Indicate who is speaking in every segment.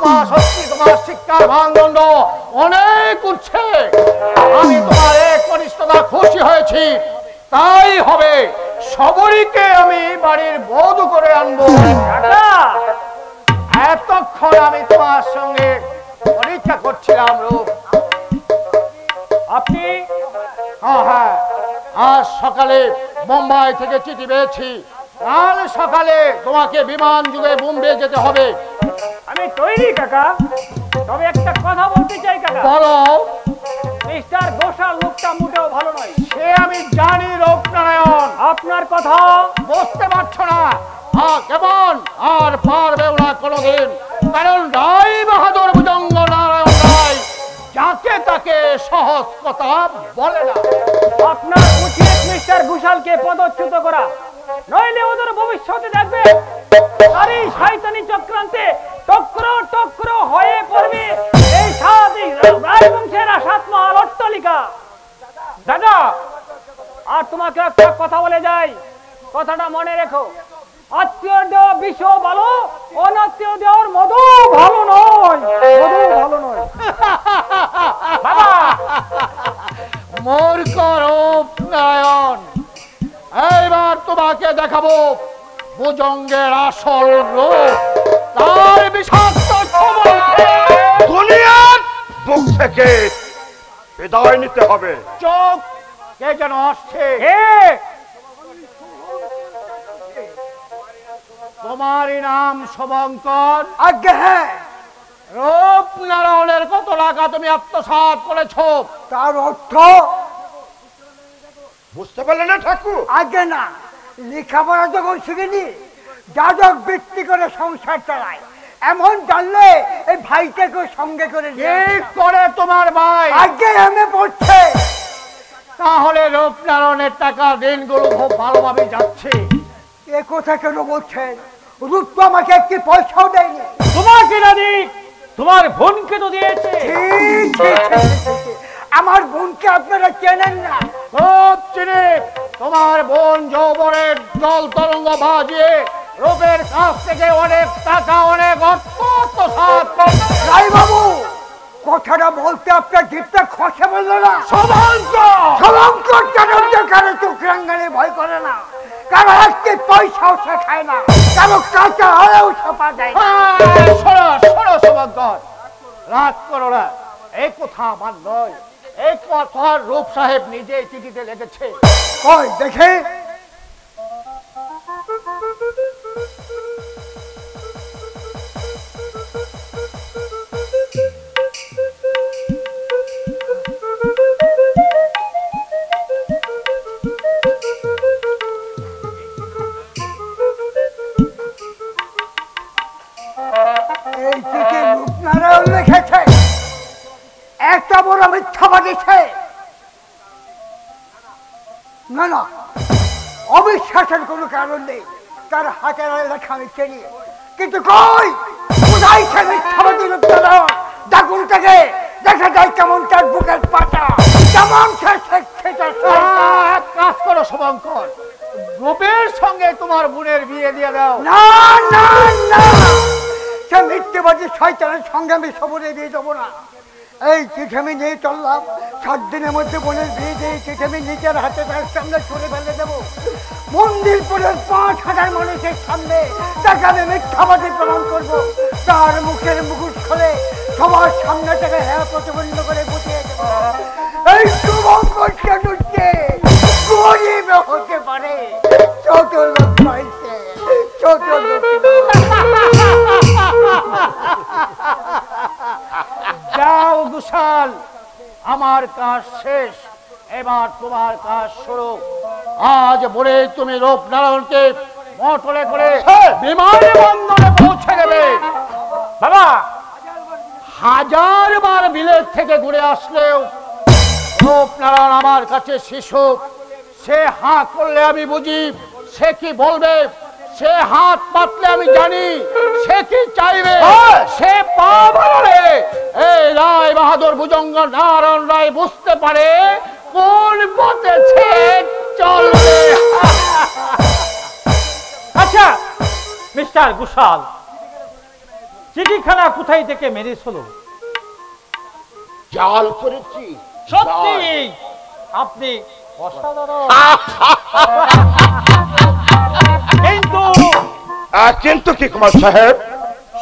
Speaker 1: তোমার শিক্ষার মানদণ্ড অনেক উঠছে। আমি তোমার এক কনিষ্ঠতা খুশি হয়েছি, তাই হবে সবরীকে আমি বাড়ির বধূ করে আনবো। এতক্ষণ আমি তোমার সঙ্গে পরীক্ষা করছিলাম রূপ।
Speaker 2: আপনি?
Speaker 1: হ্যাঁ, আজ সকালে বোম্বাই থেকে চিঠি পেয়েছি, কাল সকালে তোমাকে বিমান যুগে বোম্বে যেতে হবে।
Speaker 2: আমি তৈরি কাকা, তবে একটা কথা বলতে চাই কাকা।
Speaker 1: বলো।
Speaker 2: মিস্টার ঘোষাল লোকটা মোটেও ভালো নয়।
Speaker 1: সে আমি জানি রূপনারায়ণ,
Speaker 2: আপনার কথা
Speaker 1: বুঝতে পারছো না কেমন? আর পারবেও না কোনোদিন, কারণ রায় বাহাদুর ভুজঙ্গ নারায়ণ রায় যাকে তাকে সহজ কথা বলে না।
Speaker 2: আপনার উচিত মিস্টার ঘোষালকে পদচ্যুত করা, নইলে ওদের ভবিষ্যতে দেখবে আরে শয়তানি চক্রান্তে টক্কর হয়ে পড়বে এই রাজবংশের সাতমহল অট্টালিকা। দাদা, আর তোমাকে একটা কথা বলে যাই, কথাটা মনে রেখো। আত্মীয় দেওয়া বিষ ভালো, অনাত্মীয় দেওয়ার মধু ভালো নয়, মধু ভালো নয়। বাবা,
Speaker 1: মূর্খ রূপনারায়ণ, এইবার তোমাকে দেখাবো ভুজঙ্গের আসল রূপ, তার বিষাক্ত
Speaker 3: দুনিয়ার বুক থেকে বিদায় নিতে হবে।
Speaker 1: চোখ, কে যেন আসছে। তোমারই নাম শুভঙ্কর?
Speaker 4: আজ্ঞে হ্যাঁ।
Speaker 1: রূপনারায়ণের কত টাকা তুমি আত্মসাৎ করেছ?
Speaker 4: তার অর্থ
Speaker 3: বুঝতে পারলে না ঠাকুর?
Speaker 4: আজ্ঞে না, লেখাপড়া যখন শিখিনি, যাদক বৃত্তি করে সংসার চালায়, এমন জানলে এই ভাইটাকে সঙ্গে করে
Speaker 1: করে তোমার ভাই
Speaker 4: আজ্ঞে এমে পড়ছে।
Speaker 1: তাহলে রূপনারায়ণের টাকা দিনগুলো খুব ভালোভাবে যাচ্ছে।
Speaker 4: এ কথা কেন বলছেন? রূপ তো আমাকে একটি পয়সাও দেয়নি।
Speaker 2: তোমাকে না দিক, তোমার বোনকে তো দিয়েছে।
Speaker 4: আমার বোনকে আপনারা চেনেন না?
Speaker 1: খুব চিনি। তোমার বোন যৌবনের জল তরঙ্গ বাজিয়ে রূপের কাছ থেকে অনেক টাকা, অনেক অর্থ আত্মসাৎ করছে।
Speaker 4: রায় বাবু, কথাটা বলতে আপনার জিভটা খসে বললো না? সভঙ্কর চাটুর্যের কারো চোখ রাঙ্গালে ভয় করে না, কারো একটি পয়সাও সে খায় না, কারো কাঁচা হলেও ছাপা যায় না।
Speaker 1: শোনো শুভঙ্কর, রাগ করো না, এই কথা আমার নয়, এই কথা রূপ সাহেব নিজেই চিঠিতে লিখেছে।
Speaker 4: কই দেখে। এই চিঠি রূপনারায়ণ লিখেছে, একটা বড় মিথ্যাবাদী সে। না না, অবিশ্বাসের কোনো কারণ নেই, তার হাতের লেখা আমি চিনি, কিন্তু কই কোথায় সে মিথ্যাবাদী রূপনারায়ণ? ডাকুন থেকে, দেখা যায় কেমন তার বুকের পাটা, কেমন সে
Speaker 1: কাজ করো শুভঙ্কর, রূপের সঙ্গে তোমার বোনের বিয়ে দিয়ে দাও।
Speaker 4: না না না, সে মিথ্যাবাদী শয়তানের সঙ্গে আমি সবরে বিয়ে দেবো না। এই চিঠি আমি নিয়ে চললাম, 7 দিনের মধ্যে বোনের বিয়ে দিয়ে চিঠি আমি নিজের হাতে তার সামনে ছুড়ে ফেলে দেবো। মন্দিরপুরের 5,000 মানুষের সামনে তাকে আমি মিথ্যাবাদী প্রমাণ করবো। তার মুখের মুখোশ খুলে সবার সামনে তাকে হ্যাঁ প্রতিবন্ধ করে বুঝিয়ে দেবো। এই শুভঙ্কর চাটুর্যে গরিব হতে পারে, ছোট লোক পাইছে, ছোট লোক।
Speaker 1: যাও ঘোষাল, আমার কাজ শেষ, এবার তোমার কাজ শুরু। আজ ভোরে তুমি রূপনারায়ণকে মোটরে করে বিমানবন্দরে পৌঁছে দেবে।
Speaker 2: বাবা,
Speaker 1: 1000 বার বিলেত থেকে ঘুরে আসলেও রূপনারায়ণ আমার কাছে শিশু। সে হাঁ করলে আমি বুঝি সে কি বলবে, সে হাত পাতলে আমি জানি সে কি চাইবে। সে পা বাড়ালে এই রায় বাহাদুর ভুজঙ্গ নারায়ণ রায় বুঝতে পারে কোন পথে সে চলবে।
Speaker 2: আচ্ছা মিস্টার ঘোষাল, চিঠিখানা কোথায় থেকে মেরিস হলো?
Speaker 3: জাল করেছি।
Speaker 2: সত্যি আপনি অসাধারণ। কিন্তু
Speaker 3: কিন্তু কি কুমার সাহেব?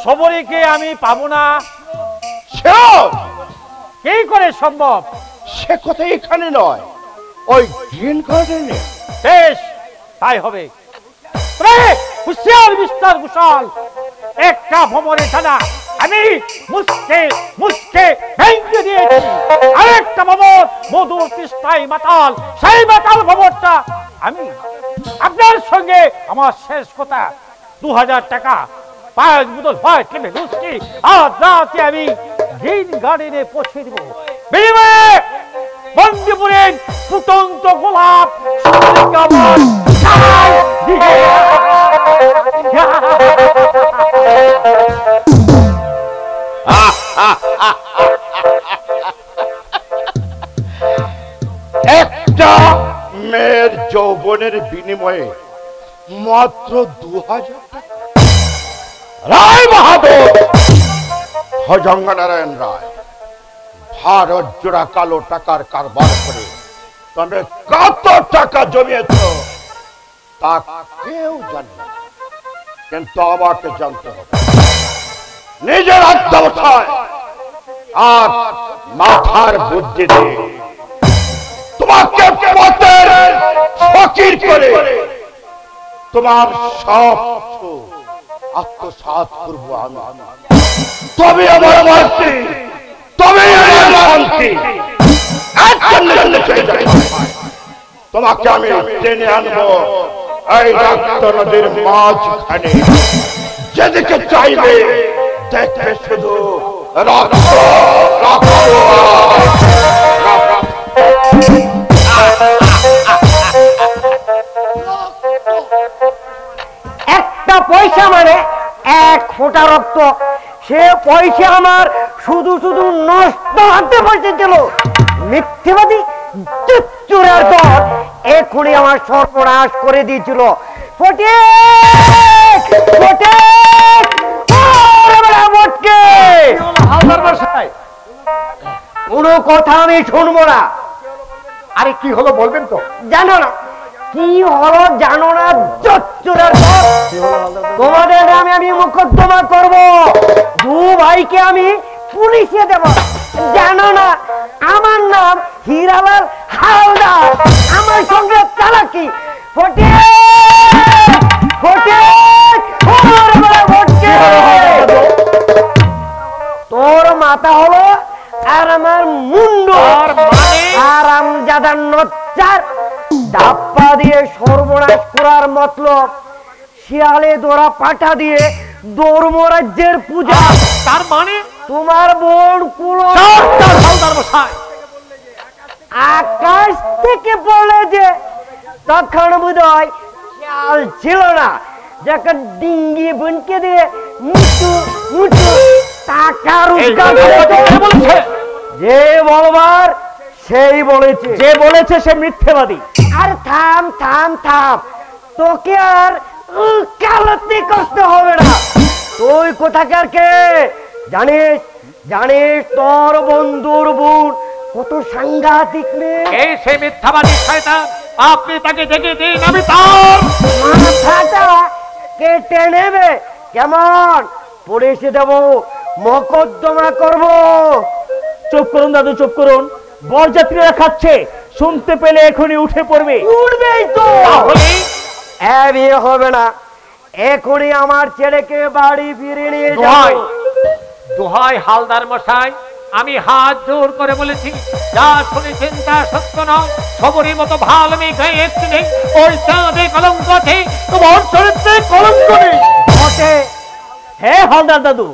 Speaker 2: সবরীকে আমি পাবো না।
Speaker 3: Sure!
Speaker 2: কি করে সম্ভব?
Speaker 3: সে কথা এখানে নয়, ওই গ্রিন গার্ডেনে।
Speaker 2: বেশ, তাই হবে। হুঁশিয়ার মিস্টার ঘোষাল, একটা ভ্রমণের টানা আমি মুসকে মুসকে ভেঙে দিয়েছি। আরেকটা ভ্রমণ মধুর তৃষ্ণায় মাতাল, সেই মাতাল ভ্রমণটা আমি আপনার সঙ্গে আমার শেষ কথা 2000 টাকা 5 বোতল হোয়াইট লেমন হুইস্কি আজ রাতে আমি গ্রিন গার্ডেনে পৌঁছে দিব। বিনিময়ে বন্দিপুরের ফুটন্ত গোলাপ কেমন
Speaker 3: একটা মেয়ের যৌবনের বিনিময়ে মাত্র 2000 টাকা। রায় বাহাদুর ভজঙ্গনারায়ণ রায় ভারত জোড়া কালো টাকার কারবার করে তবে কত টাকা জমিয়েছ তা কেউ জানে না, কিন্তু আমাকে জানতে হবে। নিজের আত্মবসায় আর মাথার বুদ্ধি দিয়ে তোমাকে পথের ফকির করে তোমার সব কিছু আত্মসাৎ করবো আমি। তবে আমার শান্তি, তবে আমার শান্তি। তোমাকে আমি টেনে আনবো এই রক্ত নদীর মাঝখানে, যেদিকে চাইবে দেখবে শুধু রক্ত রক্ত।
Speaker 4: একটা পয়সা মানে 1 ফোঁটা রক্ত, সে পয়সা আমার শুধু শুধু নষ্ট হতে বসেছিল। মিথ্যেবাদী চুরের দল এখনই আমার সর্বনাশ করে দিয়েছিল। কোনো কথা আমি শুনবো না।
Speaker 1: আরে কি হলো বলবেন তো?
Speaker 4: জানো না কি হলো? জানো না চোরের দল, তোমাদের নামে আমি মোকদ্দমা করব, 2 ভাইকে আমি পুলিশে দেব। জানো না আমার নাম হীরালাল হালদার, আমার সঙ্গে চালাকি। তোর মাথা হলো আর আমার মুন্ড আরামজাদার নচ্চার ডাপ্পা দিয়ে সর্বনাশ করার মতলব শিয়ালে দোরা পাঠা দিয়ে ধর্মরাজ্যের পূজা।
Speaker 2: তার মানে
Speaker 4: তোমার বোন কুলো আকাশ থেকে পড়লে যে তখন বোধহয় চাল ছিল না, যখন ডিঙ্গি বুনকে দিয়ে মুটু মুটু টাকা রোজগার
Speaker 2: বলেছে।
Speaker 4: যে বলবার সেই বলেছে,
Speaker 2: যে বলেছে সে মিথ্যেবাদী।
Speaker 4: আর থাম থাম থাম, তোকে আর কালতি করতে হবে না। তুই কোথাকার কে জানিস? জানিস তোর বন্ধুর বোন কত সাংঘাতিক মেয়ে?
Speaker 2: এই সে মিথ্যাবাদী শয়তান, আপনি তাকে দেখে দিন, আমি তার
Speaker 4: মাথাটা কেটে নেবে। কেমন? পুলিশে দেব, মোকদ্দমা করব।
Speaker 2: চুপ করুন দাদু, চুপ করুন। বরযাত্রীরা খাচ্ছে, শুনতে পেলে এখনই উঠে পড়বে।
Speaker 4: উঠবেই তো। বিয়ে হবে না, এখনই আমার ছেলেকে বাড়ি ফিরে নিয়ে যাও।
Speaker 2: দোহাই হালদার মশাই, আমি হাত জোর করে বলেছি, যা শুনেছেন তা সত্য নয়। সবরই মতো ভালো মেয়ে গায়ে একটু নেই, ওই চাঁদে কলঙ্ক আছে, তোমার চরিত্রে কলঙ্ক নেই। হ্যাঁ হালদার দাদু,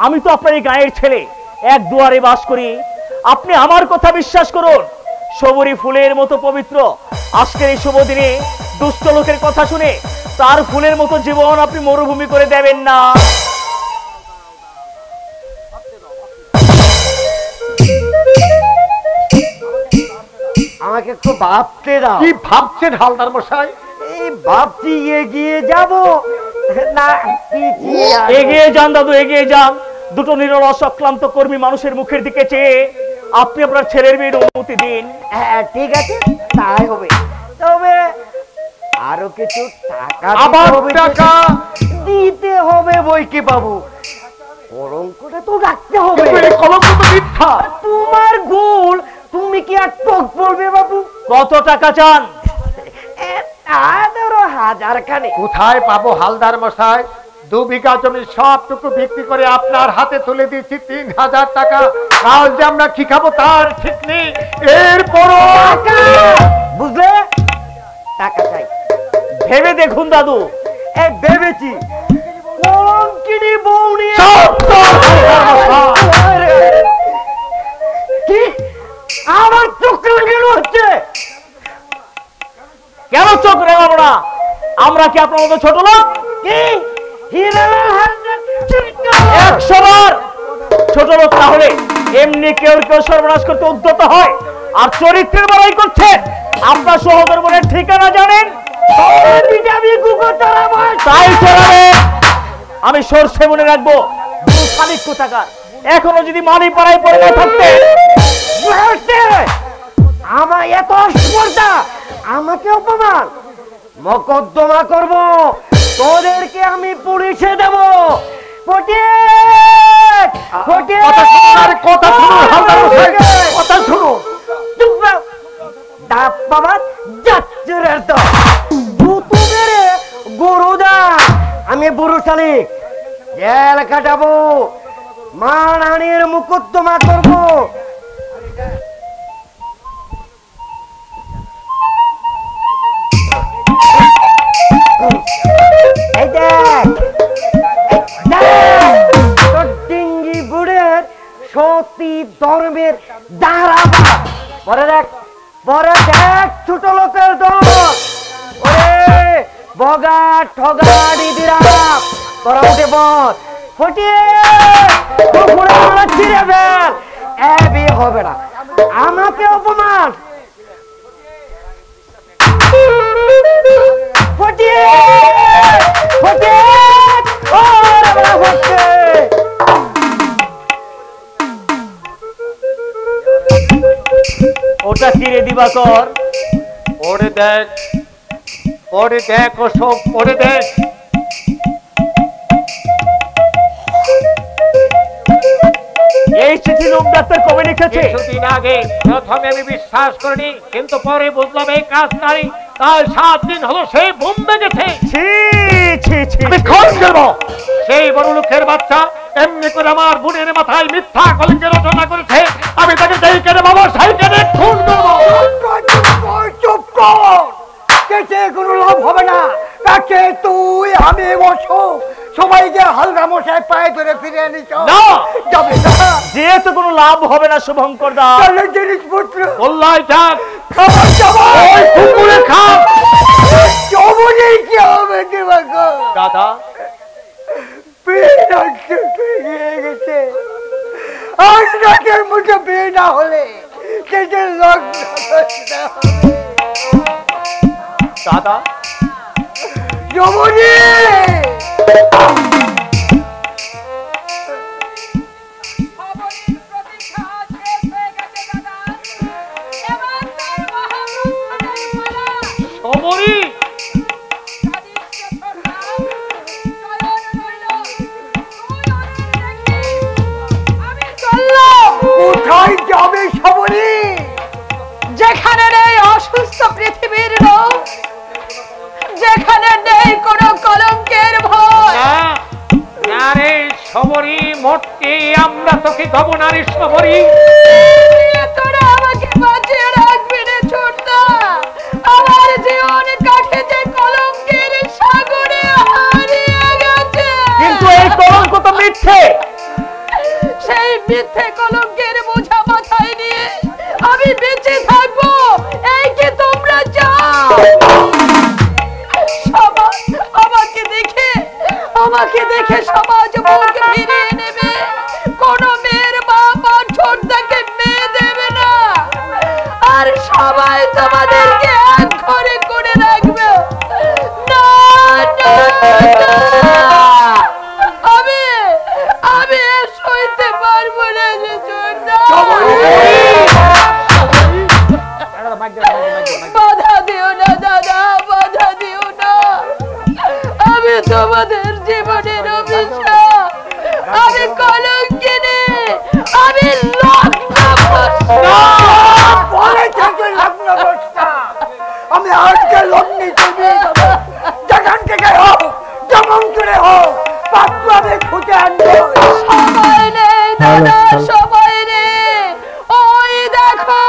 Speaker 2: আমি তো আপনার এই গায়ের ছেলে, এক দুয়ারে বাস করি। আপনি আমার কথা বিশ্বাস করুন, সবরি ফুলের মতো পবিত্র। আজকের এই শুভ দিনে দুষ্ট লোকের কথা শুনে তার ফুলের মতো জীবন আপনি মরুভূমি করে দেবেন না।
Speaker 4: আমাকে একটু ভাবতে দাও।
Speaker 1: কি ভাবছেন হালদার মশাই?
Speaker 4: এই ভাবছি এগিয়ে যাব
Speaker 5: না পিছিয়ে আসবো।
Speaker 2: এগিয়ে যান দাদু, এগিয়ে যান। দুটো নিরলস অক্লান্ত কর্মী মানুষের মুখের দিকে চেয়ে আপনি আপনার ছেলের বিয়ের অনুমতি দিন।
Speaker 5: হ্যাঁ ঠিক আছে, তাই হবে। তবে আরো কিছু টাকা
Speaker 1: আবার
Speaker 5: দিতে হবে।
Speaker 1: টাকা?
Speaker 5: দিতে হবে বই কি বাবু, কলঙ্কটা তো রাখতে হবে।
Speaker 1: এই কলঙ্ক তো মিথ্যা।
Speaker 5: তোমার ভুল, তুমি কি আর টক বলবে বাবু?
Speaker 2: কত টাকা চান?
Speaker 5: তা ধরো 1000 খানে।
Speaker 1: কোথায় পাবো হালদার মশাই? 2 বিঘা জমি সবটুকু বিক্রি করে আপনার হাতে তুলে দিয়েছি 3000 টাকা। কাল যে আমরা কি খাবো তার ঠিক নেই। এরপরও
Speaker 5: বুঝলে, টাকা চাই।
Speaker 2: ভেবে দেখুন দাদু।
Speaker 5: এই ভেবেছি, কলঙ্কিনী বউ নিয়ে কি আমার চোখ কেন হচ্ছে?
Speaker 2: কেন চোখ রাঙাবো না? আমরা কি আপনার মতো ছোট লোক?
Speaker 5: কি হিরালাল হালদার চরিত্র?
Speaker 2: 100 বার ছোট লোক না হলে এমনি কেউ কেউ সর্বনাশ করতে উদ্যত হয়, আর চরিত্রের বড়াই করছে। আপনার সহোদর বোনের ঠিকানা জানেন? তাই চলাবে। আমি সরষে মনে রাখবো। খালিক কোথাকার, এখনো যদি মালি পাড়ায় পড়ে না থাকতে।
Speaker 5: আমার এত স্পর্ধা, আমাকে অপমান, মকদ্দমা করব, তোদেরকে আমি পুলিশে দেব। ফটিক, ফটিক,
Speaker 1: কথা শুনুন, আরে কথা শুনুন হালদার মশাই, কথা শুনুন।
Speaker 5: চুপ কর। ডাব বাবা যাচ্ছে রে তো। জুতো মেরে গরুদা, আমি বুড়ো শালিক, জেল কাটাবো, মানহানির মোকদ্দমা করব। এই দেখ, তোর ডিঙ্গি বুড়ের সতী ধর্মের দাঁড়াবা। পরে দেখ, পরে দেখ ছোট লোকের দল। ওরে বগা ঠগা দিদিরা, তোরা উঠে পড়। ফটিয়ে ছিঁড়ে ফেল। বিয়ে হবে না, আমাকে অপমান। ফটিয়ে ফটিয়ে ও ফটকে।
Speaker 2: ওটা চিরে দিবাকর।
Speaker 1: পড়ে দেখ, পড়ে দেখ, ওসব পড়ে দেখ।
Speaker 2: এই চিঠি লোক ডাক্তার কবে লিখেছে?
Speaker 6: কিছুদিন আগে প্রথমে আমি বিশ্বাস করিনি, কিন্তু পরে বুঝলাম এই কাজ নারী। কাল 7 দিন হলো সেই বোম্বে গেছে।
Speaker 2: ছি ছি ছি।
Speaker 1: আমি খুন করবো।
Speaker 6: সেই বড় লোকের বাচ্চা এমনি করে আমার বোনের মাথায় মিথ্যা কলঙ্কের রচনা করেছে।
Speaker 1: আমি তাকে যেই কেটে বাবা সেই কেটে খুন করবো।
Speaker 4: চুপ কর, কেটে কোনো লাভ হবে না। কাছে তুই আমি বসো, সবাইকে হালদার মশাই পায়ে ধরে ফিরে আনিস।
Speaker 2: না,
Speaker 4: যাবে না,
Speaker 2: যেহেতু কোনো লাভ হবে না শুভঙ্কর দা,
Speaker 4: তাহলে জিনিসপত্র
Speaker 6: বললাই যাক,
Speaker 4: খাবার যাবো।
Speaker 1: ওই কুকুরে খা।
Speaker 4: জবনে কি হবে দিবাকর?
Speaker 6: দাদা
Speaker 4: পেয়ে গেছে। আর নাকের মুখে বিয়ে না হলে কেটে লগ্ন করতে হবে।
Speaker 6: দাদা
Speaker 4: জবনে
Speaker 6: সমরি
Speaker 4: কোথায় যাবে সবরি?
Speaker 7: যেখানে নেই অসুস্থ পৃথিবীর রোগ, যেখানে নেই কোনো কলঙ্কের ভয়।
Speaker 6: না না রে সমরি, মোটকে আমরা তোকে দেবো না রে সমরি।
Speaker 7: তোরা আমাকে বাঁচিয়ে রাখবি রে ছোটদা। আমার জীবন কাঠেতে কলঙ্কের সাগরে হারিয়ে গেছে।
Speaker 2: কিন্তু এই কলঙ্ক তো মিথ্যে।
Speaker 7: সেই মিথ্যে কলঙ্কের বোঝা মাথায় নিয়ে আমি বেঁচে থাকবো, এই কি তোমরা চাও? সমাজ আমাকে দেখে সমাজ মুখ ফিরিয়ে নেবে। কোন মেয়ের বাপ আর ছোটদাকে মেয়ে দেবে না, আর সবাই তোমাদেরকে এক ঘরে করে রাখবে। না, না, না। আমাদের জীবনের অভিশাপ। আমি কলঙ্কিনী, আমি
Speaker 4: আমি আজকে লগ্নি করবি, যেখান থেকে হোক যেমন করে হোক পাত্র আমি খুঁজে আনবো।
Speaker 7: সময় নেই দাদা, সময় নেই। ওই দেখো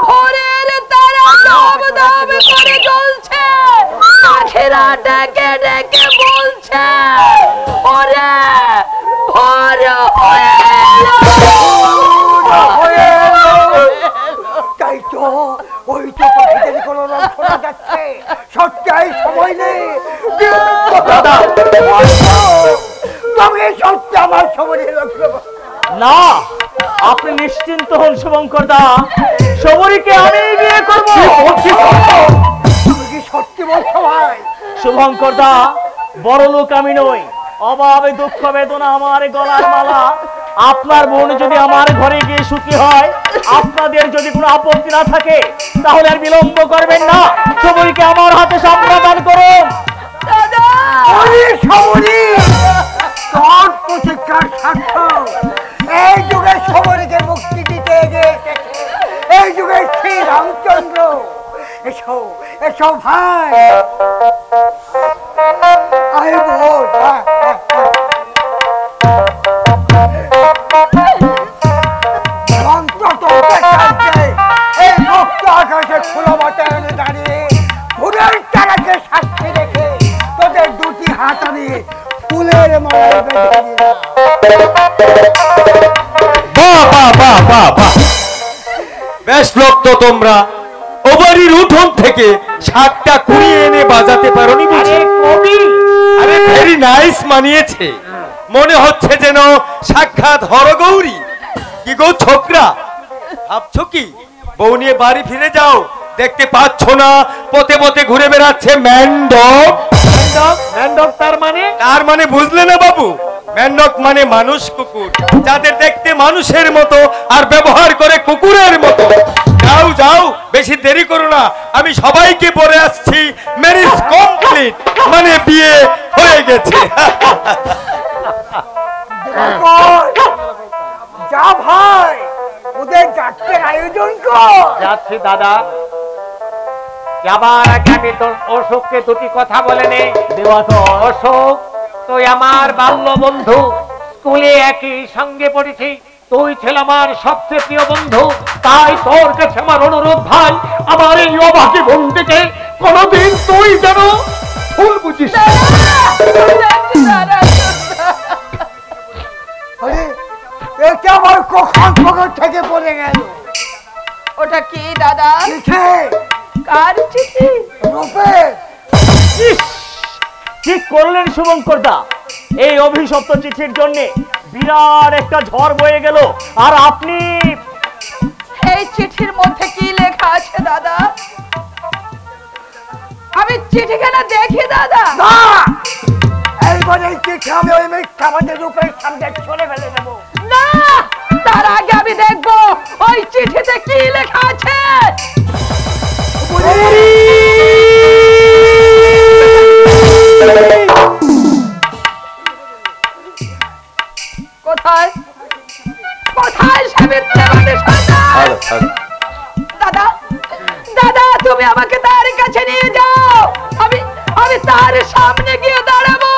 Speaker 7: ভোরের তারা দম দম করে জ্বলছে, পাখিরা ডেকে ডেকে বলছে ওরে ভোর হয়ে
Speaker 4: তাই তো ওই তো পাখিদের কোনো রং শোনা যাচ্ছে। সত্যি সময় নেই তুমি সত্যি আমার সময় লক্ষ্য
Speaker 2: না, আপনি নিশ্চিন্ত হন শুভঙ্কর দা, শবরীকে আমি বিয়ে করব।
Speaker 4: তুমি কি সত্যি বলছো ভাই?
Speaker 2: শুভঙ্কর দা, বড় লোক আমি নই, অভাবে দুঃখ বেদনা আমার গলার মালা। আপনার বোন যদি আমার ঘরে গিয়ে সুখী হয়, আপনাদের যদি কোনো আপত্তি না থাকে, তাহলে আর বিলম্ব করবেন না, শবরীকে আমার হাতে সম্প্রদান করুন।
Speaker 7: দাদা
Speaker 4: তোর প্রতিজ্ঞার সার্থক এই যুগে শবরীকে মুক্তি দিতে এগিয়ে এসেছে এই যুগে শ্রী রামচন্দ্র। এসো এসো ভাই, আয় বোন, এই মুক্ত আকাশে খোলা বাতায়নে দাঁড়িয়ে ফুলের চারাকে সাক্ষী রেখে তোদের দুটি হাত আমি ফুলের মালায় বেঁধে দিলাম।
Speaker 8: বেশ লোক তো তোমরা, ও বাড়ির উঠোন থেকে শাকটা কুড়িয়ে এনে বাজাতে পারোনি বুঝি? আরে ভেরি নাইস মানিয়েছে, মনে হচ্ছে যেন সাক্ষাৎ হরগৌরী। কি গো ছোকরা, ভাবছো কি বউ নিয়ে বাড়ি ফিরে যাও? দেখতে পাচ্ছ না পথে পথে ঘুরে বেড়াচ্ছে ম্যান্ডক।
Speaker 6: ম্যান্ডক
Speaker 8: তার মানে বুঝলে না বাবু? ম্যান্ডক মানে মানুষ কুকুর, যাদের দেখতে মানুষের মতো আর ব্যবহার করে কুকুরের মতো। যাও যাও, বেশি দেরি করো না, আমি সবাইকে বলে আসছি ম্যারেজ কমপ্লিট, মানে বিয়ে হয়ে গেছে।
Speaker 4: যা ভাই, ওদের যাত্রার আয়োজন কর।
Speaker 6: যাচ্ছি দাদা, যাবার আগে আমি অশোককে দুটি কথা বলে নে। অশোক, তুই আমার বাল্য বন্ধু, স্কুলে একই সঙ্গে পড়েছি, তুই ছিল আমার সবচেয়ে প্রিয় বন্ধু, তাই তোর কাছে আমার অনুরোধ ভাই, আমার এই অভাগী বোনটিকে কোনোদিন তুই যেন ভুল বুঝিস।
Speaker 4: এটা আমার কখন পকেট থেকে পড়ে গেল।
Speaker 7: ওটা কি দাদা?
Speaker 4: লিখে
Speaker 7: কার চিঠি?
Speaker 4: রূপে।
Speaker 2: ঠিক করলেন শুভঙ্কর দা, এই অভিশপ্ত চিঠির জন্য বিরাট একটা ঝড় বয়ে গেল, আর আপনি
Speaker 7: এই চিঠির মধ্যে কি লেখা আছে দাদা? আমি চিঠিখানা দেখি দাদা।
Speaker 4: এইবার এই চিঠি আমি ওই মিথ্যাবাদের রূপের সামনে চলে ফেলে দেবো।
Speaker 7: না, তার আগে আমি দেখবো ওই চিঠিতে কি লেখা আছে। কোথায় কোথায় সে মিথ্যাবাদী শয়তান? দাদা দাদা, তুমি আমাকে তার কাছে নিয়ে যাও, আমি আমি তার সামনে গিয়ে দাঁড়াবো,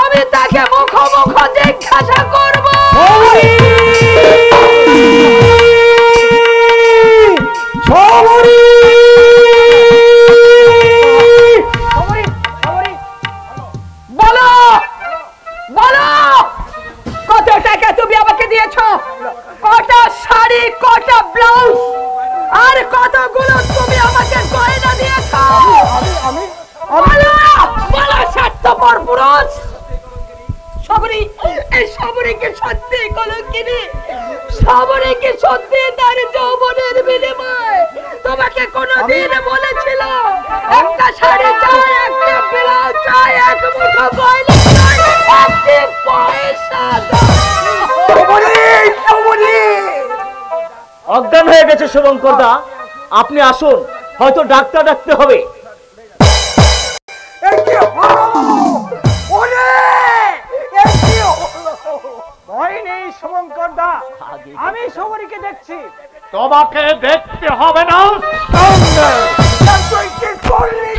Speaker 7: আমি তাকে মুখোমুখ জিজ্ঞাসা করবো। বলো বলো, কত টাকা তুমি আমাকে দিয়েছো? কটা শাড়ি, কটা ব্লাউজ, আর কতগুলো তুমি আমাকে গয়না দিয়েছো? বলো বলো, স্বার্থপর পুরুষ। শবরী, এই শবরী কি সত্যি কলঙ্কিনী? শবরী কি সত্যি তার যৌবনের বিনিময়ে তোমাকে কোনোদিন বলেছিল একটা শাড়ি চাই, একটা ব্লাউজ চাই, এক মুঠো গয়না চাই, একটি পয়সা দাও?
Speaker 2: অজ্ঞান হয়ে গেছে শুভঙ্কর দা, আপনি আসুন, হয়তো ডাক্তার ডাকতে হবে।
Speaker 4: ওরে
Speaker 2: আমি সবরীকে দেখছি।
Speaker 6: তোমাকে দেখতে হবে না,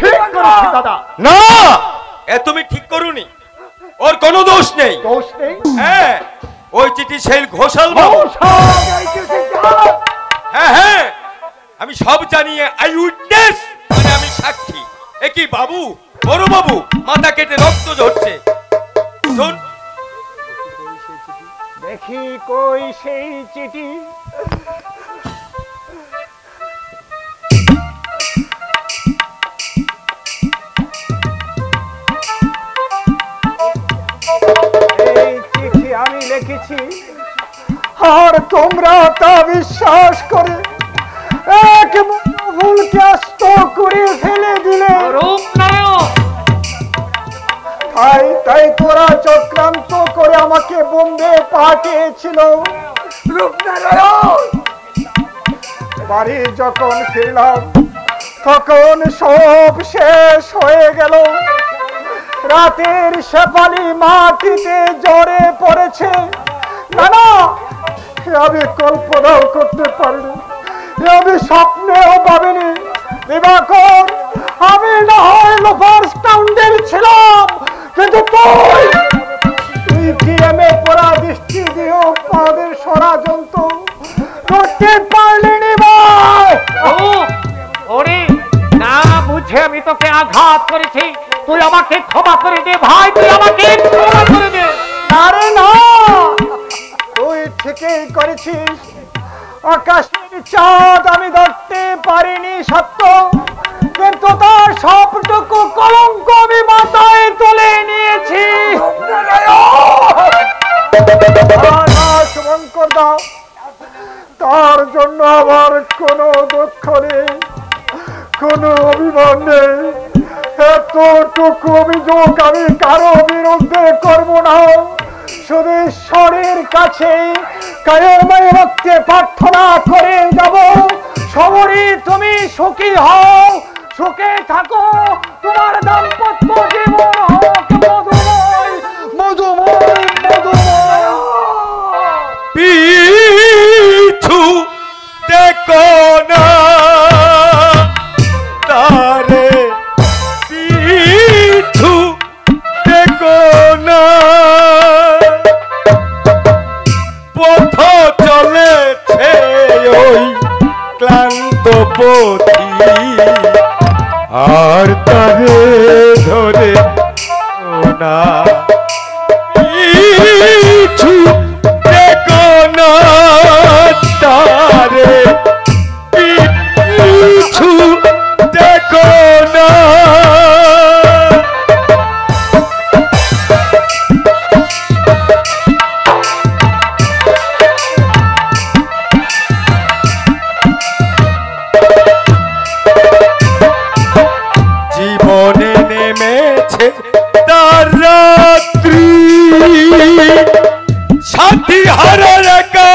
Speaker 1: ঠিক করেছি দাদা।
Speaker 8: না, এ তুমি ঠিক করুনি। ওর কোনো দোষ নেই।
Speaker 1: দোষ নেই?
Speaker 8: হ্যাঁ, ওই চিঠি সেই ঘোষাল বাবু। হ্যাঁ হ্যাঁ, আমি সব জানিয়ে আই উইটনেস, মানে আমি সাক্ষী। এ কি বাবু, বড় বাবু, মাথা কেটে রক্ত ঝরছে। শুন,
Speaker 2: দেখি কই সেই চিঠি। এই চিঠি আমি লিখেছি, আর তোমরা তা বিশ্বাস করে এক ভুলকে আস্ত করে ফেলে দিলে।
Speaker 6: রূপনারায়ণ,
Speaker 2: তাই তোরা চক্রান্ত করে আমাকে বোম্বে পাঠিয়েছিল।
Speaker 4: রূপনারায়ণ,
Speaker 2: বাড়ি যখন ফিরলাম তখন সব শেষ হয়ে গেল। রাতের শেফালি মাটিতে জ্বরে পড়েছে। না না, আমি কল্পনাও করতে পারিনি, আমি স্বপ্নেও ভাবিনি। দিবাকর, আমি না হয় লোফার স্কাউন্ডেল ছিলাম, কিন্তু তুই কি এমএ পড়া দৃষ্টি দিয়েও পাদের ষড়যন্ত্র করতে পারলি ভাই।
Speaker 6: ওরে না বুঝে আমি তোকে আঘাত করেছি, তুই আমাকে ক্ষমা করে দে ভাই, তুই আমাকে ক্ষমা করে দে।
Speaker 2: আরে না, তুই ঠিকই করেছিস। আকাশের চাঁদ আমি ধরতে পারিনি সত্য, কিন্তু তার সবটুকু কলঙ্ক আমি মাথায় তুলে নিয়েছি। শুভঙ্কর দাও, তার জন্য আমার কোনো দুঃখ নেই, কোনো অভিমান নেই। এতটুকু অভিযোগ আমি কারো বিরুদ্ধে করব না। শুধু ঈশ্বরের কাছে কায়ময় ভক্তি প্রার্থনা করে যাব, সবরই তুমি সুখী হও, সুখে থাকো, তোমার দাম্পত্য জীবন হোক মধুময় মধুময় মধুময়।
Speaker 8: পিছু দেখো না তারে, পিছু দেখো না, পথ চলেছে ওই ক্লান্ত পথি, আর তারে ধরে না। পিছু দেখো না তারে, পিছু দেখো না। জীবনে নেমেছে তার রাত্রি, সাথী হারার একা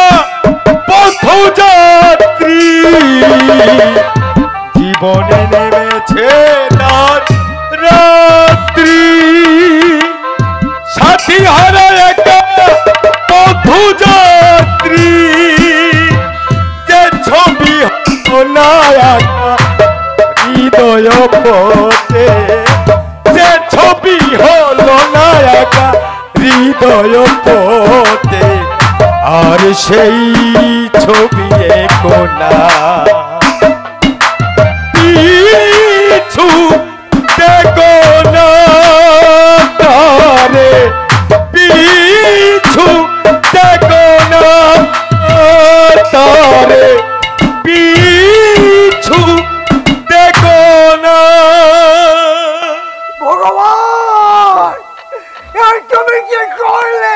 Speaker 8: পথযাত্রী। জীবনে নেমেছে তার রাত্রি, সাথী হারার একা পথযাত্রী। যে ছবি না আঁকা হৃদয় পথে, যে ছবি হলো না একা হৃদয় পথে, আর সেই ছবি কোনা। পিছু দেখো না তারে, পিছু দেখো না তারে, পিছু দেখো না।
Speaker 4: ভগবান, এর তুমি কি করলে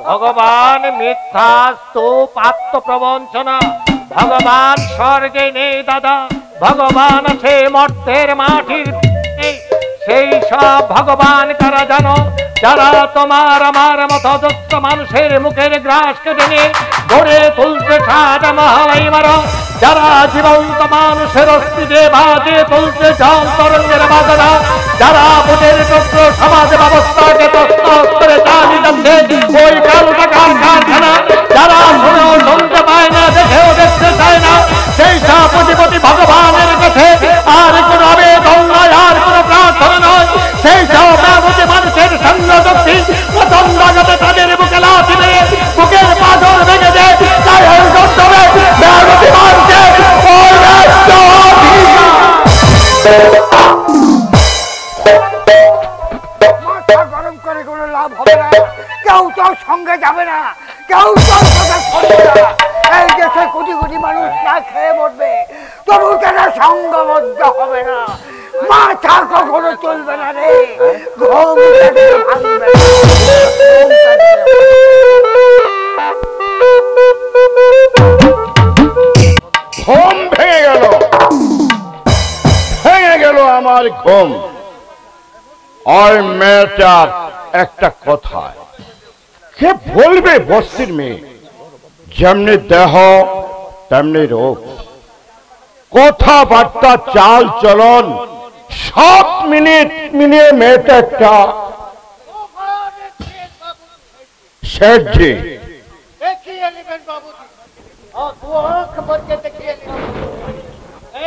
Speaker 6: ভগবান মিথ্যা স্তূপ আত্মপ্রবঞ্চনা, ভগবান স্বর্গে নেই দাদা, ভগবান আছে মর্তের মাটির। সেই সব ভগবান কারা জানো? যারা তোমার আমার মতো অজস্র মানুষের মুখের গ্রাস কেটে নিয়ে গড়ে তুলছে সাদা মহালয় মারা, যারা জীবন্ত মানুষের অস্তিত্বে বাজে তুলছে জল তরঙ্গের বাজারা, যারা ভোটের টুকরো সমাজ ব্যবস্থাকে তস্তস করে চালিয়ে যাচ্ছে ওই কালো টাকার কারখানা, যারা
Speaker 1: সেই সব মেধাবতী মানুষের সঙ্গ শক্তি প্রথম লাগাতে তাদের বুকে লাথি মেরে বুকের পাথর ভেঙে দেয়, তাই ওই সত্যবে মেধাবতী মানুষের ওই রাষ্ট্র
Speaker 4: মাথা গরম করে কোনো লাভ হবে না, কেউ তোর সঙ্গে যাবে না, কেউ তোর কথা শুনবে না। এই দেশে কোটি কোটি মানুষ না খেয়ে মরবে, তবু কেন সঙ্গবদ্ধ হবে না? মাথা কখনো চলবে না রে, ঘুম কাটতে ভাঙবে না, ঘুম কাটতে।
Speaker 3: ঘুম ভেঙে গেল, ভেঙে গেল আমার ঘুম। ওই মেয়েটার একটা কথা, কে বলবে বস্তির মেয়ে, যেমনি দেহ তেমনি রূপ, কথাবার্তা চাল চলন সব মিলিয়ে মেয়েটা একটা শেঠজি।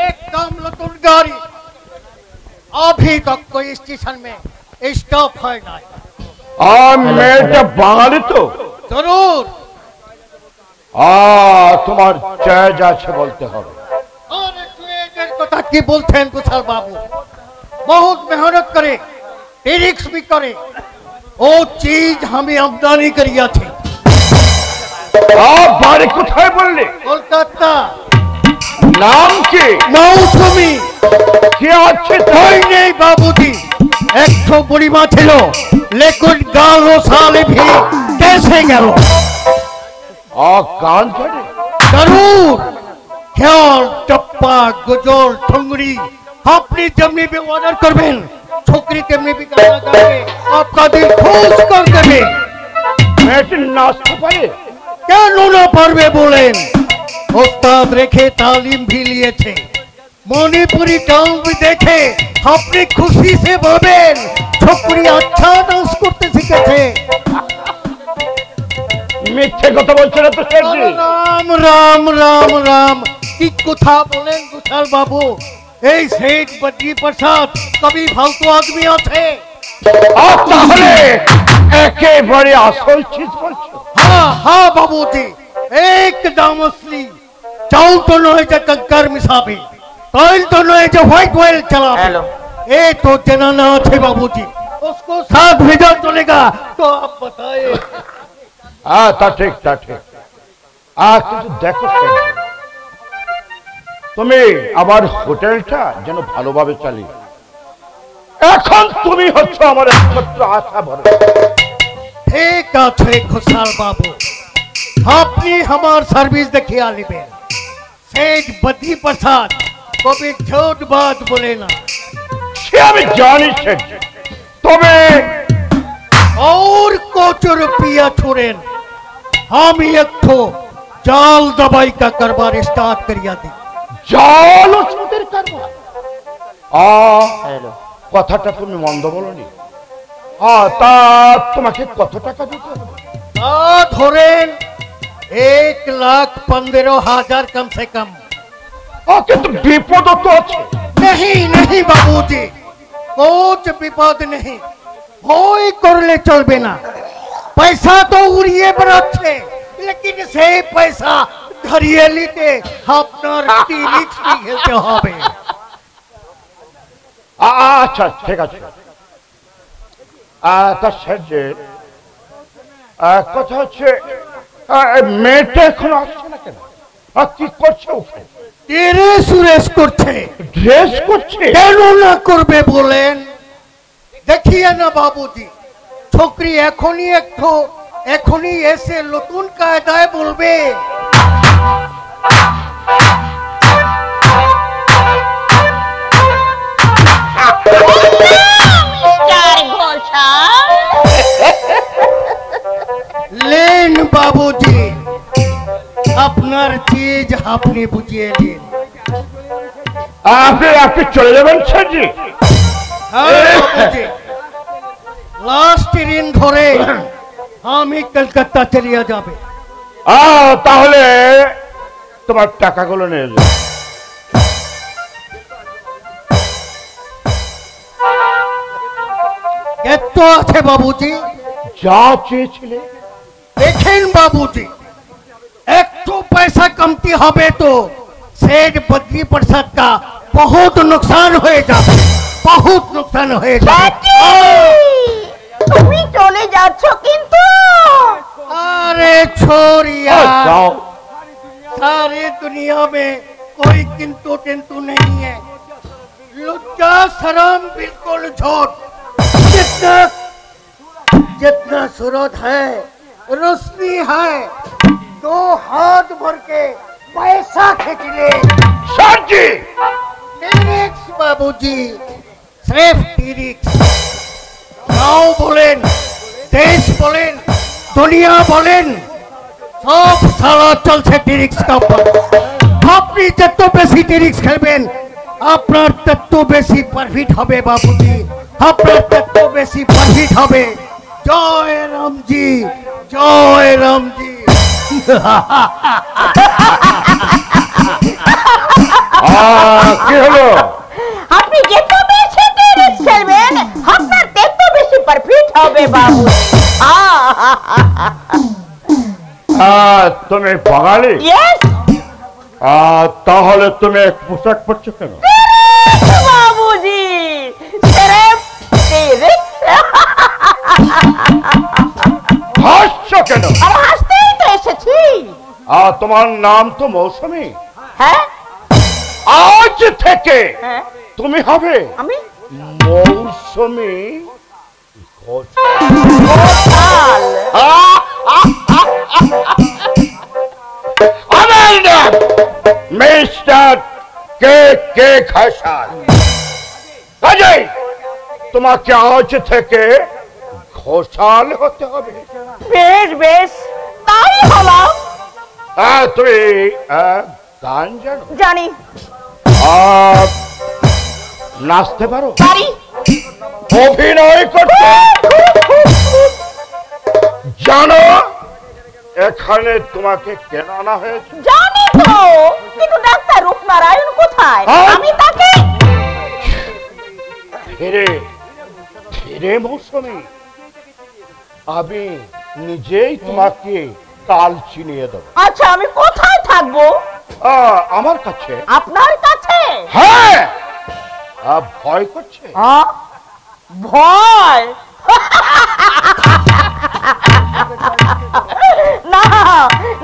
Speaker 1: एकदम नतून गाड़ी अभी तक कोई स्टेशन में स्टॉप है ना।
Speaker 3: আর মেয়েটা বাঙালি তো?
Speaker 1: जरूर।
Speaker 3: তোমার জায়জ আছে বলতে হবে।
Speaker 1: और एक কথা কি বলছেন কুশল বাবু, बहुत मेहनत करे, रिक्स भी करे, वो चीज हमें आमदनी करिया थी।
Speaker 3: বাড়ি কোথায় বললে?
Speaker 1: কলকাতা।
Speaker 3: নাম কি?
Speaker 1: মৌসুমী।
Speaker 3: কে আছে?
Speaker 1: कोई नहीं बाबूजी, एक तो बुढ़ी माँ ছিল, लेकिन गालों साले भी कैसे गलो?
Speaker 3: কান ধরে?
Speaker 1: जरूर। ख्याल टप्पा गुजर ठुंगरी अपनी जमनी पे ऑर्डर करबेन, छोकरी तेमनी भी गाना गावे, आपका दिल खुश कर देবে।
Speaker 3: মেয়েটি নাচতে পারে?
Speaker 1: কেন না পারবে বলেন? ওস্তাদ রেখে তালিম भी লিয়েছে, মণিপুরি ডান্স भी দেখে আপনি খুশি से বলবেন छोकरी अच्छा डांस করতে শিখেছে।
Speaker 3: মিথ্যে কথা বলছে না তো শেঠজি?
Speaker 1: রাম রাম রাম রাম কি কথা বলেন কুশল বাবু? এই সেठ बद्री प्रसाद कभी फालतू आदमी আছে?
Speaker 3: তাহলে একেবারে আসল চিজ বলছো?
Speaker 1: हाँ हाँ बाबूजी, एकदम असली। चाउल तो नए जो कंकर मिसाबे, ऑयल तो नए जो व्हाइट ऑयल चला।
Speaker 5: हेलो।
Speaker 1: ये तो जनाना थे बाबूजी, उसको साथ भेजा चलेगा तो आप बताइए।
Speaker 3: তা ঠিক, তা ঠিক। কিন্তু দেখো শেঠজি, তুমি আবার হোটেলটা যেন ভালোভাবে চালিয়ে, এখন তুমি হচ্ছে আমার একমাত্র আশা ভরসা।
Speaker 1: ঠিক আছে খুশাল বাবু, আপনি আমার সার্ভিস দেখিয়ে আনিবেন। সেठ बद्री प्रसाद কবি ঝোট বাদ বলে না।
Speaker 3: সে আমি জানি শেঠজি, তবে
Speaker 1: और कुछ रुपया छोड़ेन, हम एक ठो जाल दवाई का कारोबार स्टार्ट करिया दी।
Speaker 3: জাল ওষুধের কারবার। কথাটা তুমি মন্দ বলনি। তা তোমাকে কত টাকা দিতে হবে?
Speaker 1: ধরেন 1,15,000 कम से कम।
Speaker 3: কিন্তু বিপদ তো আছে।
Speaker 1: नहीं नहीं बाबूजी, कुछ विपद नहीं, ভয় করলে চলবে না। পয়সা তো উড়িয়ে বেড়াচ্ছে, लेकिन সেই পয়সা ধরিয়ে নিতে আপনার রিস্ক খেলতে হবে।
Speaker 3: আচ্ছা ঠিক আছে। তা শেঠজি, কথা হচ্ছে মেয়েটা এখন আসছে না কেন? কি করছে ওখানে?
Speaker 1: সুরেশ করছে।
Speaker 3: ড্রেস করছে?
Speaker 1: কেন না করবে বলেন? দেখিয়ে না বাবুজি, ছোকরি এখনই এসে নতুন কায়দায় বলবে। लेन बाबूजी, আপনার চিজ আপনি বুঝিয়ে নিন।
Speaker 3: আপনি চলে যাবেন শেঠজি?
Speaker 1: লাস্ট ট্রেন ধরে আমি কলকাতা চলিয়া যাবে।
Speaker 3: তাহলে তোমার টাকাগুলো নিয়ে যাও।
Speaker 9: দায়িত্ব আছে বাবুজি।
Speaker 3: যা চেয়েছিলে
Speaker 9: देखें बाबूजी, एक तो पैसा कमती হবে তো सेठ बद्री प्रसाद का बहुत नुकसान हो जाए, बहुत नुकसान हो जाए।
Speaker 5: তুমি চলে যাচ্ছ কিন্তু?
Speaker 9: अरे छोरिया,
Speaker 3: जाओ।
Speaker 9: सारी दुनिया में कोई किंतु किंतु नहीं है। लुच्चा शर्म बिल्कुल छोड़। जितना जितना सूरत है, रोशनी है, दो हाथ भर के पैसा खींच ले।
Speaker 3: सर जी
Speaker 9: টিরিক্স বাবুজি, सिर्फ টিরিক্স। गाँव बोलें, देश बोलें, दुनिया बोलें, सब सारा चलছে টিরিক্স का ऊपर। আপনি যত বেশি টিরিক্স খেলবেন আপনার তত বেশি প্রফিট হবে বাবুজি, আপনার তত বেশি প্রফিট হবে। জয় রামজি, জয় রামজি।
Speaker 3: কি হলো?
Speaker 5: আপনি যত বেশি টেনিস খেলবেন আপনার তত বেশি প্রফিট হবে বাবু।
Speaker 3: তুমি বাঙালি?
Speaker 5: ইয়েস
Speaker 3: তাহলে তুমি এক পোশাক পরছো কেন?
Speaker 5: বাবুজি, সির্ফ টিরিক্স।
Speaker 3: হাসছো কেন?
Speaker 5: আর হাসতেই তো এসেছি।
Speaker 3: তোমার নাম তো মৌসুমী।
Speaker 5: হ্যাঁ
Speaker 3: আজ থেকে
Speaker 5: হ্যাঁ,
Speaker 3: তুমি হবে
Speaker 5: আমি
Speaker 3: মৌসুমী
Speaker 5: ঘোষাল।
Speaker 3: আমার নাম মিস্টার কে কে ঘোষাল। কাজেই তোমাকে আজ থেকে ঘোষাল হতে হবে।
Speaker 5: বেশ বেশ, তাই হলো।
Speaker 3: তুমি গান জানো?
Speaker 5: জানি।
Speaker 3: নাচতে পারো?
Speaker 5: পারি।
Speaker 3: অভিনয় করতে জানো? এখানে তোমাকে কেন আনা হয়েছে?
Speaker 5: জানি তো, কিন্তু ডাক্তার রূপনারায়ণ কোথায়? আমি তাকে
Speaker 3: ফিরে ফিরে মৌসুমী, আমি নিজেই তোমাকে কাল চিনিয়ে দেবো।
Speaker 5: আচ্ছা, আমি কোথায় থাকবো?
Speaker 3: আমার কাছে।
Speaker 5: আপনার কাছে?
Speaker 3: হ্যাঁ। ভয় করছে?
Speaker 5: ভয়? না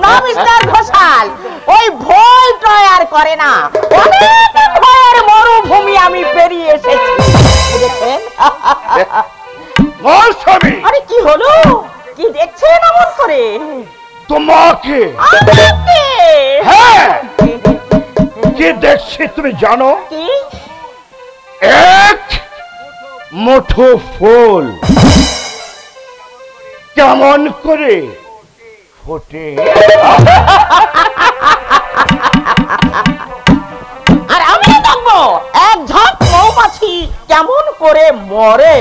Speaker 5: না মিস্টার ঘোষাল, ওই ভয় টয় আর করে না। অনেক ভয়ের মরুভূমি আমি পেরিয়ে এসেছি। দেখেন
Speaker 3: মৌসুমী,
Speaker 5: আরে কি হলো? কি দেখছেন এমন করে?
Speaker 3: তোমাকে।
Speaker 5: আমাকে?
Speaker 3: হ্যাঁ। কি দেখছি তুমি জানো?
Speaker 5: কি?
Speaker 3: এক মুঠো ফুল কেমন করে ফোটে,
Speaker 5: আর আমি দেখবো এক ঝাঁক মৌমাছি কেমন করে মরে।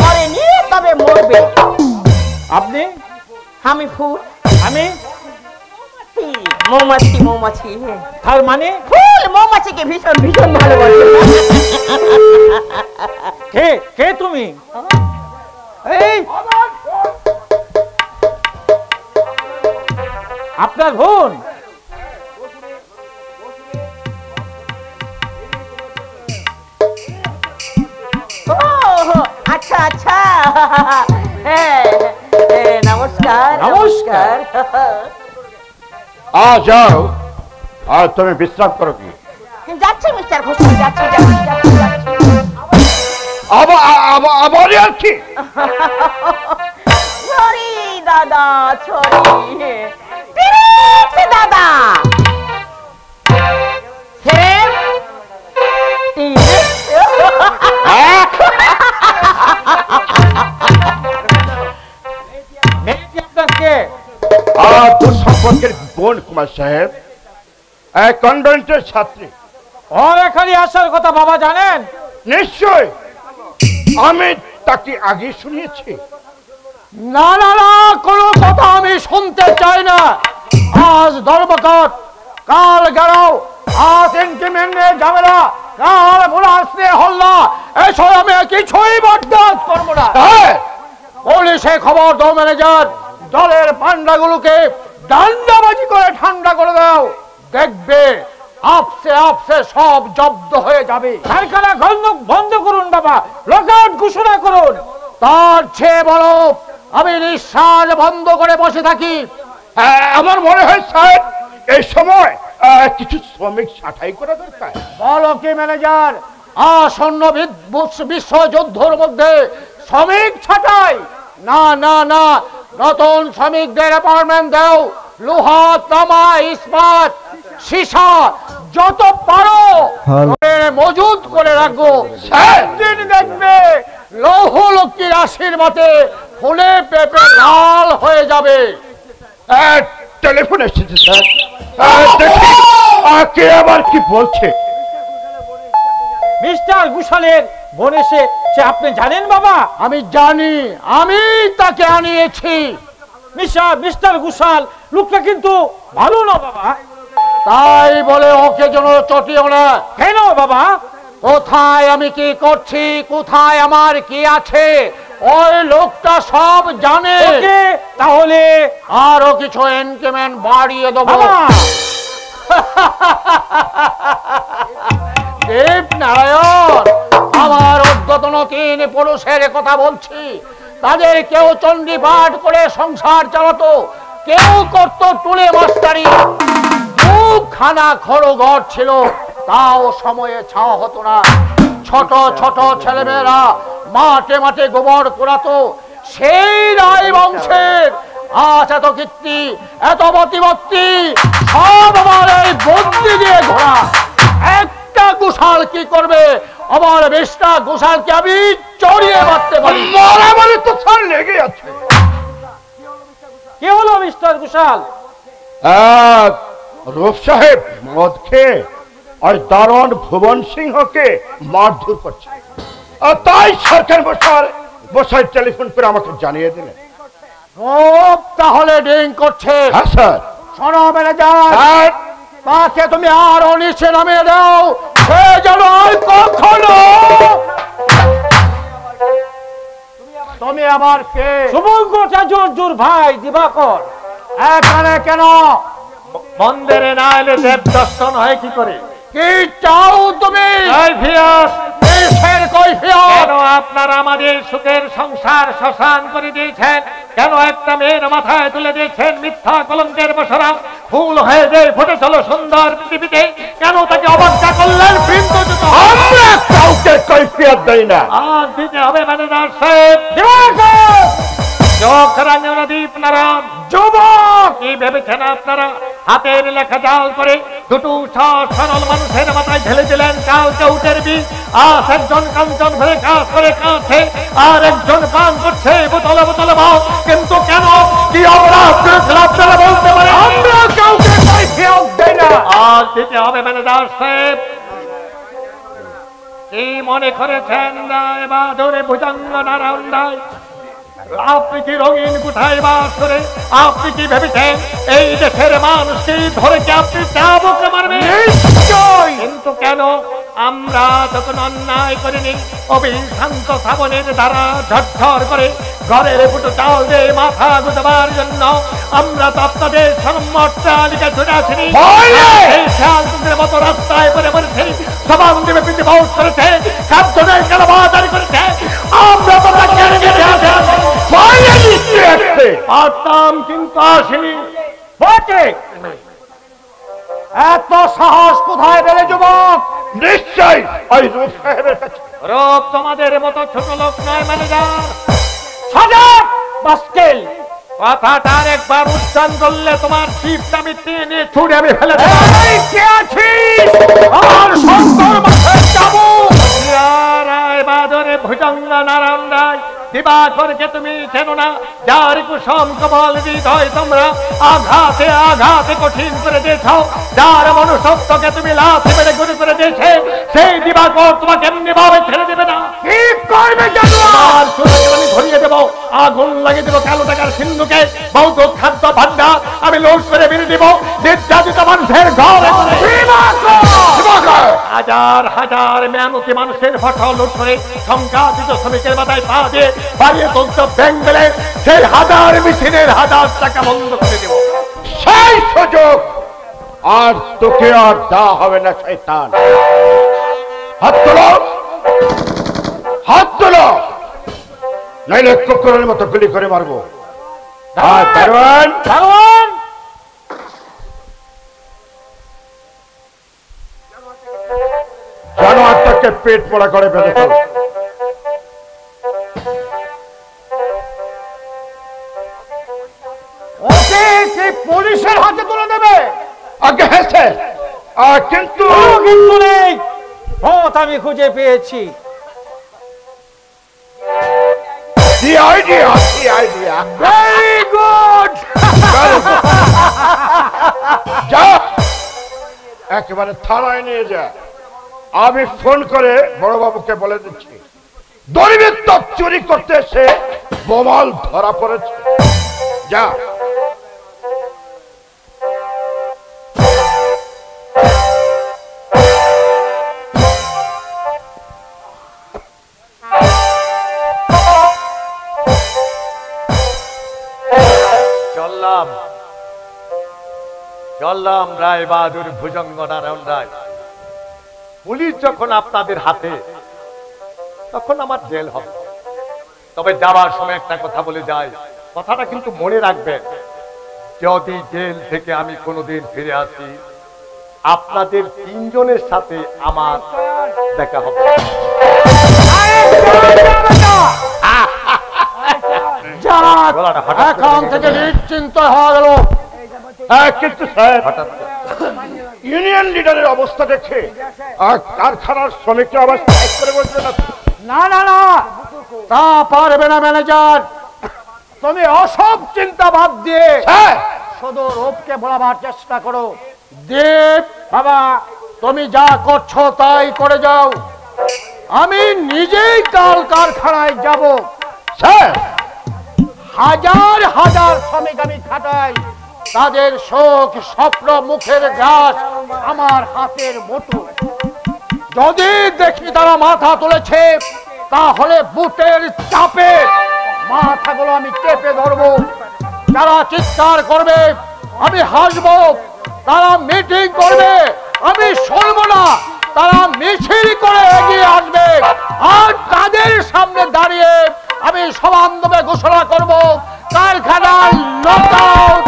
Speaker 5: মরেনি, তবে মরবে।
Speaker 2: আপনি?
Speaker 5: আমি ফুল,
Speaker 2: আমি
Speaker 5: মৌমাছি। মৌমাছি
Speaker 2: তার মানে?
Speaker 5: ফুল মৌমাছিকে ভীষণ ভীষণ ভালোবাসে।
Speaker 2: কে কে তুমি? এই আপনার বোন?
Speaker 5: ও আচ্ছা আচ্ছা, নমস্কার
Speaker 2: নমস্কার।
Speaker 3: যাও। আর তুমি বিশ্রাম করো। কি
Speaker 5: যাচ্ছি মিস্টার ঘোষাল, যাচ্ছি যাচ্ছি যাচ্ছি যাচ্ছি।
Speaker 3: আবার আর কি?
Speaker 5: সরি দাদা, সরি দাদা।
Speaker 3: তোর সম্পর্কের বোন কুমার সাহেব, কনভেন্টের ছাত্রী।
Speaker 2: ওর এখানে আসার কথা বাবা জানেন?
Speaker 3: নিশ্চয়, আমি তাকে আগে শুনিয়েছি।
Speaker 1: না না না, কোনো কথা আমি শুনতে চাই না। আজ ধর্মঘট, কাল গেরাও, আজ ইনক্রিমেন্টে ঝামেলা, কাল ভোলাস নিয়ে হল্লা। বিষয় আমি কিছুই বরদাস্ত করবো না। পুলিশে খবর দাও ম্যানেজার, দলের পান্ডাগুলোকে ডান্ডাবাজি করে ঠান্ডা করে দাও, দেখবে আপসে আপসে সব জব্দ হয়ে যাবে।
Speaker 2: কারখানা বন্ধ করুন বাবা, লকআউট ঘোষণা করুন।
Speaker 1: তার চেয়ে বলো আমি নিঃশ্বাস বন্ধ করে বসে থাকি?
Speaker 3: আমার মনে হয় স্যার এই সময় কিছু শ্রমিক ছাঁটাই করা দরকার।
Speaker 1: বলো কি ম্যানেজার, আসন্ন বিশ্বযুদ্ধের মধ্যে শ্রমিক ছাঁটাই? না না না, নতুন শ্রমিকদের অ্যাপয়েন্টমেন্ট দাও। লোহা, তামা, ইস্পাত, সীসা যত পারো মজুদ করে রাখবো। একদিন দেখবে লৌহ লক্ষ্মীর আশীর্বাদে ফুলে পেঁপে লাল হয়ে যাবে।
Speaker 3: টেলিফোন এসেছে স্যার, দেখি কে আবার কি বলছে।
Speaker 2: মিস্টার ঘোষালের বোন এসে, আপনি জানেন বাবা?
Speaker 1: আমি জানি, আমি তাকে আনিয়েছি।
Speaker 2: মিস্টার ঘোষাল লোকটা কিন্তু ভালো না বাবা।
Speaker 1: তাই বলে ওকে যেন চটিও না।
Speaker 2: কেন বাবা?
Speaker 1: কোথায় আমি কি করছি, কোথায় আমার কি আছে, ওই লোকটা সব জানে।
Speaker 2: তাহলে
Speaker 1: আরো কিছু ইনক্রিমেন্ট বাড়িয়ে দেবো। দেবনারায়ণ, আমার উদ্যতন 3 পুরুষের কথা বলছি। তাদের কেউ চণ্ডী পাঠ করে সংসার চালাতো, কেউ করত টুলে মাস্টারি। দুখানা খড়ঘর ছিল, তাও সময়ে ছাওয়া হতো না। ছোট ছোট ছেলেমেয়েরা মাঠে মাঠে গোবর কুড়াতো। সেই রায় বংশের আজ এত কীর্তি, এত প্রতিপত্তি, সব আমার এই বন্দি দিয়ে ঘোরা। একটা গোশাল কি করবে? আমার 20টা গোশালকে আমি চড়িয়ে মারতে পারি।
Speaker 3: মারামারি তো স্যার লেগে আছে।
Speaker 2: কি হলো মিস্টার ঘোষাল?
Speaker 3: রূপ সাহেব মদ খেয়ে আর দারোয়ান ভুবন সিংহকে মারধর করছে, তাই সরকার বসায় টেলিফোন করে আমাকে জানিয়ে দিলেন।
Speaker 1: তাহলে ড্রিঙ্ক করছে?
Speaker 3: হ্যাঁ স্যার।
Speaker 1: শোনো ম্যানেজার, তাকে তুমি আরো নিচে নামিয়ে দাও, সে যেন আর কখনো। তুমি আবার কে?
Speaker 2: শুভঙ্কর চাচুর ভাই দিবাকর।
Speaker 1: এখানে কেন?
Speaker 6: মন্দিরে না এলে দেব দর্শন হয় কি করে?
Speaker 1: কি চাও তুমি?
Speaker 6: কেন আপনারা আমাদের সুখের সংসার শ্মশান করে দিয়েছেন? কেন একটা মেয়ের মাথায় তুলে দিয়েছেন মিথ্যা কলঙ্কের বসরা? ফুল হয়ে যে ফুটে চলো সুন্দর পৃথিবীতে, কেন তাকে অবজ্ঞা করলেন?
Speaker 3: আমরা কাউকে কৈফিয়ত দেই না।
Speaker 6: আর দিতে হবে ম্যানেজার সাহেব। দীপ নারায়ণ যুবক, কি ভেবেছেন আপনারা? হাতের লেখা জাল করে দুটো সরল মানুষের মাথায় ঢেলে দিলেন কাল চৌটের বীজ। আজ একজন কাঞ্চন ভরে কাজ করে কাছে, আর একজন পান করছে বোতলে বোতলে ভাও। কিন্তু কেন, কি অপরাধ করেছিল আপনারা বলতে পারেন?
Speaker 1: আমরা কাউকে কৈফিয়ত দেই না।
Speaker 6: আর দিতে হবে ম্যানেজার সাহেব। কি মনে করেছেন রায় বাহাদুর ভুজঙ্গ নারায়ণ রায়? আপনি কি রঙিন কোঠায় বাস করে আপনি কি ভেবেছেন এই দেশের মানুষকে ধরে কি আপনি চাবুকে মারবেন? কিন্তু কেন, আমরা যখন অন্যায় করিনি অভিশান্ত শ্রাবণের দ্বারা ঝরঝর করে ঘরের ফুটো চাল দিয়ে মাথা গুজাবার জন্য আমরা তো আপনাদের সম্মতালিকা ছুটে আসিনি। এই শান্তির মতো রাস্তায় পরে পড়েছে, সবার দেবে পৃথিবী বাউস করেছে, কার্যদের কালাবাজারি করেছে। আমরা তো পারতাম কিন্তু আসিনি।
Speaker 1: এত সাহস কোথায় পেলে যুবক?
Speaker 3: নিশ্চয় ওই রূপ সাহেবের কাছে।
Speaker 6: রূপ তোমাদের মতো ছোট লোক নয় ম্যানেজার। কথাটার একবার উচ্চারণ করলে তোমার শিবটা আমি টেনে ছুড়ে আমি ফেলে দেব।
Speaker 1: কে আছিস? আমার শঙ্কর মাথায় যাবো।
Speaker 6: রায় বাদরে ভুজঙ্গ নারায়ণ রায় দিবাকরকে তুমি চেনো না? যার কুসম কমল হৃদয় তোমরা আঘাতে আঘাতে কঠিন করে দিয়েছ, যার মনুষ্যত্বকে তুমি লাথি মেরে গুলি করে দিয়েছে, সেই দিবাকর তোমাকে এমনি ভাবে ছেড়ে দেবে না।
Speaker 1: কি করবে জানো?
Speaker 6: আর সুযোগে আমি ধরিয়ে দেবো, আগুন লাগিয়ে দেবো কালো টাকার সিন্ধুকে, বৌদ্ধ খাদ্য ভান্ডার আমি লোক করে বেরিয়ে দেবো নির্যাতিত মানুষের ঘরে। হাজার হাজার মেহনতি মানুষের ফসল উঠে সংখ্যাধিত শ্রমিকের মাথায় পা দিয়ে বাড়িয়ে তুলতে ব্যাংক বেলে সেই হাজার মেশিনের হাজার টাকা বন্ধ করে দেব।
Speaker 3: সেই সুযোগ আর তোকে আর দেওয়া হবে না শয়তান। হাত তোলো, হাত তোলো, নাইলে কুকুরের মতো গুলি করে মারবো। দারোয়ান,
Speaker 2: দারোয়ান,
Speaker 3: জানোয়ারটাকে পেট পোড়া করে বেঁধে ফেলো।
Speaker 1: ওকে কি পুলিশের হাতে তুলে দেবে?
Speaker 3: আগে হেসে কিন্তু
Speaker 2: কিন্তু নেই, পথ আমি খুঁজে পেয়েছি।
Speaker 3: ভেরি গুড, যা একেবারে থানায় নিয়ে যা। আমি ফোন করে বড় বাবুকে বলে দিচ্ছি দুর্বৃত্ত চুরি করতে এসে বোমাল ধরা পড়েছে। যা।
Speaker 6: চললাম চললাম রায় বাহাদুর ভুজঙ্গ নারায়ণ রায়। পুলিশ যখন আপনাদের হাতে, তখন আমার জেল হবে। তবে যাবার সময় একটা কথা বলে যাই, কথাটা কিন্তু মনে রাখবেন, যদি জেল থেকে আমি কোনোদিন ফিরে আসি, আপনাদের তিনজনের সাথে আমার দেখা হবে।
Speaker 1: এখন থেকে নিশ্চিন্ত হয়ে গেল।
Speaker 3: কিন্তু স্যার, ইউনিয়ন লিডারের অবস্থা দেখে আর কারখানার শ্রমিকরা আবার স্ট্রাইক করে বলছে না।
Speaker 1: না না না, তা পারবে না ম্যানেজার। তুমি অসব চিন্তা বাদ দিয়ে শুধু রূপকে বলাবার চেষ্টা করো। দেব বাবা, তুমি যা করছো তাই করে যাও। আমি নিজেই কাল কারখানায় যাব।
Speaker 3: স্যার,
Speaker 1: হাজার হাজার শ্রমিক আমি খাটাই, তাদের শোক স্বপ্ন মুখের ঘাস আমার হাতের মুঠো। যদি দেখি তারা মাথা তুলেছে, তাহলে বুটের চাপে মাথাগুলো আমি চেপে ধরবো। যারা চিৎকার করবে আমি হাসবো, তারা মিটিং করবে আমি শুনবো না, তারা মিছিল করে এগিয়ে আসবে, আর তাদের সামনে দাঁড়িয়ে আমি সমানভাবে ঘোষণা করব কারখানার লকআউট।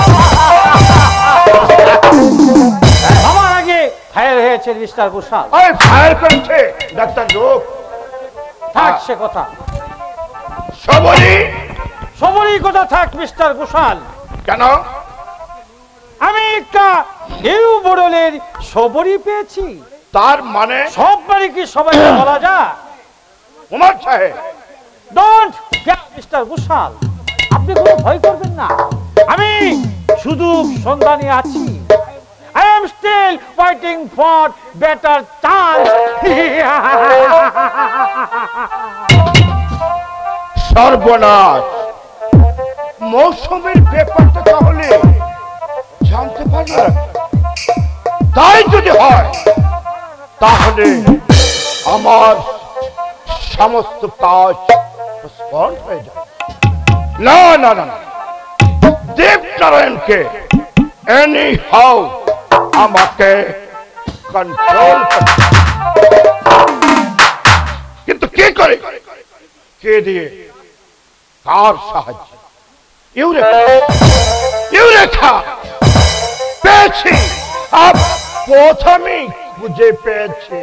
Speaker 2: আমার আগে ফায়ার হয়েছে মিস্টার ঘোষাল।
Speaker 3: ফায়ার করেছে ডাক্তার রূপ।
Speaker 2: থাক সে কথা, সবরই কথা থাক মিস্টার ঘোষাল।
Speaker 3: কেন?
Speaker 2: আমি একটা নিউ মডেলের সবরই পেয়েছি।
Speaker 3: তার মানে
Speaker 2: সব বাড়ি কি সবাইকে বলা যায়?
Speaker 3: কুমার সাহেব,
Speaker 2: ডোন্ট কেয়ার মিস্টার ঘোষাল, আপনি কোনো ভয় করবেন না। আমি শুধু সন্ধানে আছি। I am still waiting for better chance.
Speaker 3: সর্বনাশ, মৌসুমের ব্যাপারটা তাহলে জানতে পারলাম। তাই যদি হয় তাহলে আমার সমস্ত কাজ স্পষ্ট হয়ে যাবে। না না না, দেবনারায়ণকে এনি হাউ আমাকে কন্ট্রোল করতে, কিন্তু কে করে, কে দিয়ে, কার সাহায্য? ইউরেকা পেয়েছি, প্রথমেই খুঁজে পেয়েছি।